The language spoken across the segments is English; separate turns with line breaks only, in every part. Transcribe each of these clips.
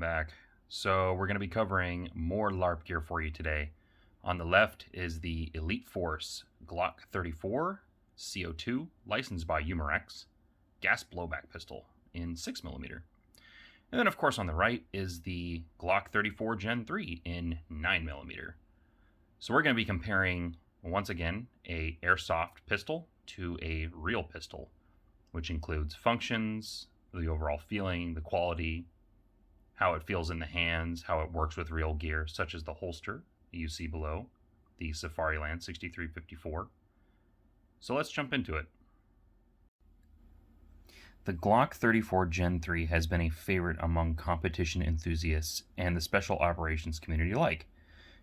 back. So we're going to be covering more LARP gear for you today. On the left is the Elite Force Glock 34 Co2, licensed by Umarex, gas blowback pistol in 6mm. And then of course on the right is the Glock 34 Gen 3 in 9mm. So we're going to be comparing, once again, a Airsoft pistol to a real pistol, which includes functions, the overall feeling, the quality, how it feels in the hands, how it works with real gear, such as the holster you see below, the Safariland 6354. So let's jump into it. The Glock 34 Gen 3 has been a favorite among competition enthusiasts and the special operations community alike.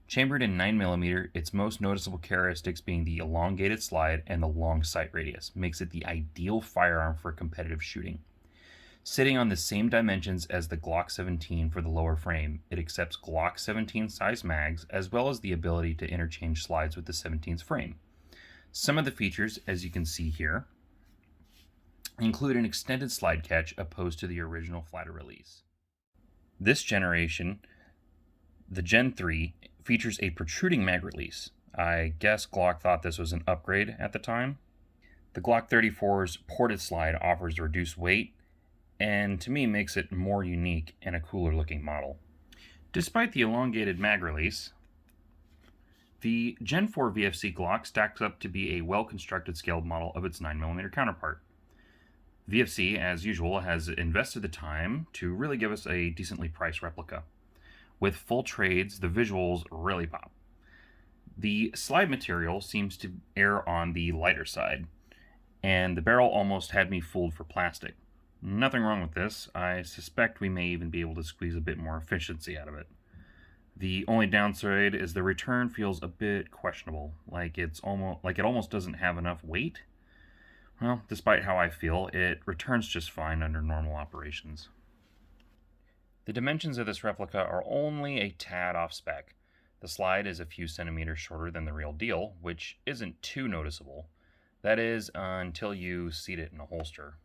Chambered in 9mm, its most noticeable characteristics being the elongated slide and the long sight radius makes it the ideal firearm for competitive shooting. Sitting on the same dimensions as the Glock 17 for the lower frame, it accepts Glock 17 size mags as well as the ability to interchange slides with the 17's frame. Some of the features, as you can see here, include an extended slide catch opposed to the original flatter release. This generation, the Gen 3, features a protruding mag release. I guess Glock thought this was an upgrade at the time. The Glock 34's ported slide offers reduced weight, and to me makes it more unique and a cooler looking model. Despite the elongated mag release, the Gen 4 VFC Glock stacks up to be a well-constructed scaled model of its 9mm counterpart. VFC, as usual, has invested the time to really give us a decently priced replica. With full trades, the visuals really pop. The slide material seems to err on the lighter side, and the barrel almost had me fooled for plastic. Nothing wrong with this. I suspect we may even be able to squeeze a bit more efficiency out of it. The only downside is the return feels a bit questionable, like it almost doesn't have enough weight. Well, despite how I feel, it returns just fine under normal operations. The dimensions of this replica are only a tad off spec. The slide is a few centimeters shorter than the real deal, which isn't too noticeable. That is, until you seat it in a holster.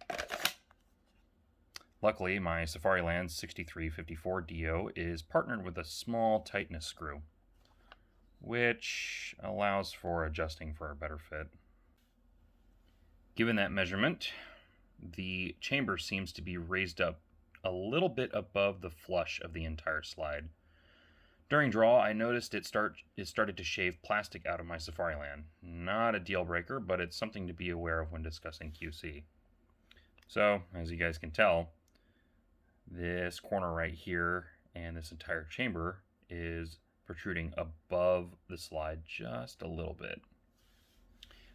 Luckily, my Safariland 6354 DO is partnered with a small tightness screw, which allows for adjusting for a better fit. Given that measurement, the chamber seems to be raised up a little bit above the flush of the entire slide. During draw, I noticed it started to shave plastic out of my Safariland. Not a deal breaker, but it's something to be aware of when discussing QC. So, as you guys can tell, this corner right here and this entire chamber is protruding above the slide just a little bit.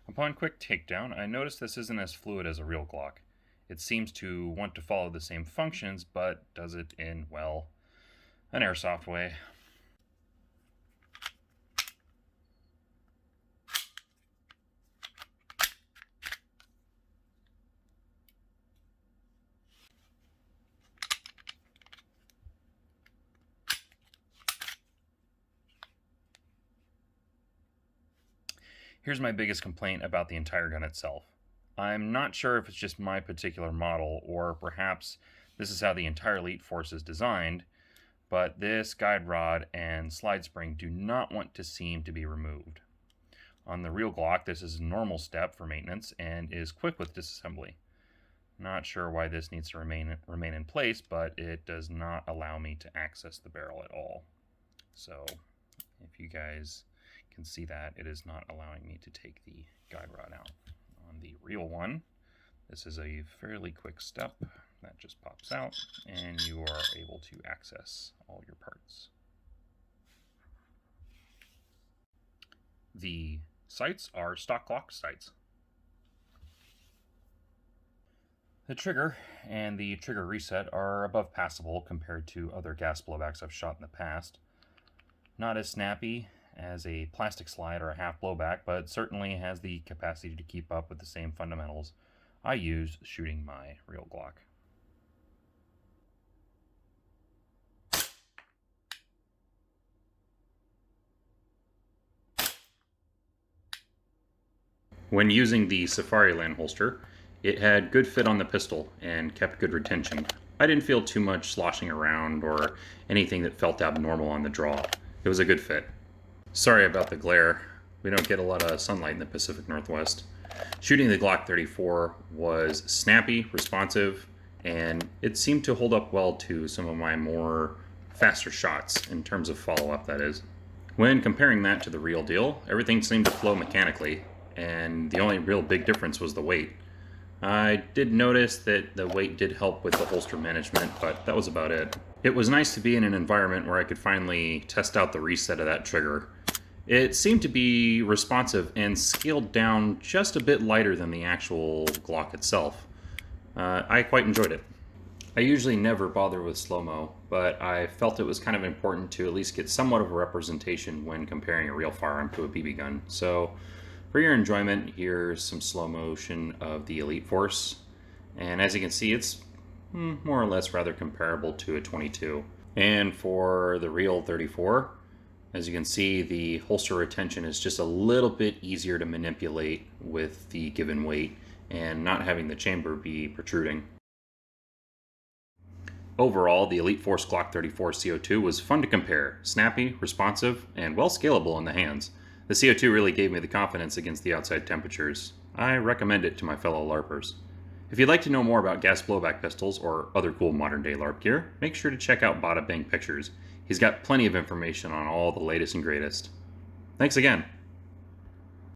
Upon quick takedown, I noticed this isn't as fluid as a real Glock. It seems to want to follow the same functions, but does it in, well, an Airsoft way. Here's my biggest complaint about the entire gun itself. I'm not sure if it's just my particular model, or perhaps this is how the entire Elite Force is designed, but this guide rod and slide spring do not want to seem to be removed. On the real Glock, this is a normal step for maintenance and is quick with disassembly. Not sure why this needs to remain in place, but it does not allow me to access the barrel at all. So if you guys can see that, it is not allowing me to take the guide rod out. On the real one, this is a fairly quick step that just pops out and you are able to access all your parts. The sights are stock Glock sights. The trigger and the trigger reset are above passable compared to other gas blowbacks I've shot in the past. Not as snappy as a plastic slide or a half blowback, but certainly has the capacity to keep up with the same fundamentals I use shooting my real Glock. When using the Safariland holster, it had good fit on the pistol and kept good retention. I didn't feel too much sloshing around or anything that felt abnormal on the draw. It was a good fit. Sorry about the glare. We don't get a lot of sunlight in the Pacific Northwest. Shooting the Glock 34 was snappy, responsive, and it seemed to hold up well to some of my more faster shots, in terms of follow-up, that is. When comparing that to the real deal, everything seemed to flow mechanically, and the only real big difference was the weight. I did notice that the weight did help with the holster management, but that was about it. It was nice to be in an environment where I could finally test out the reset of that trigger. It seemed to be responsive and scaled down just a bit lighter than the actual Glock itself. I quite enjoyed it. I usually never bother with slow-mo, but I felt it was kind of important to at least get somewhat of a representation when comparing a real firearm to a BB gun. So for your enjoyment, here's some slow motion of the Elite Force. And as you can see, it's more or less rather comparable to a 22. And for the real 34, as you can see, the holster retention is just a little bit easier to manipulate with the given weight and not having the chamber be protruding. Overall, the Elite Force Glock 34 CO2 was fun to compare, snappy, responsive, and well scalable in the hands. The CO2 really gave me the confidence against the outside temperatures. I recommend it to my fellow LARPers. If you'd like to know more about gas blowback pistols or other cool modern day LARP gear, make sure to check out Bada Bang Pictures. He's got plenty of information on all the latest and greatest. Thanks again.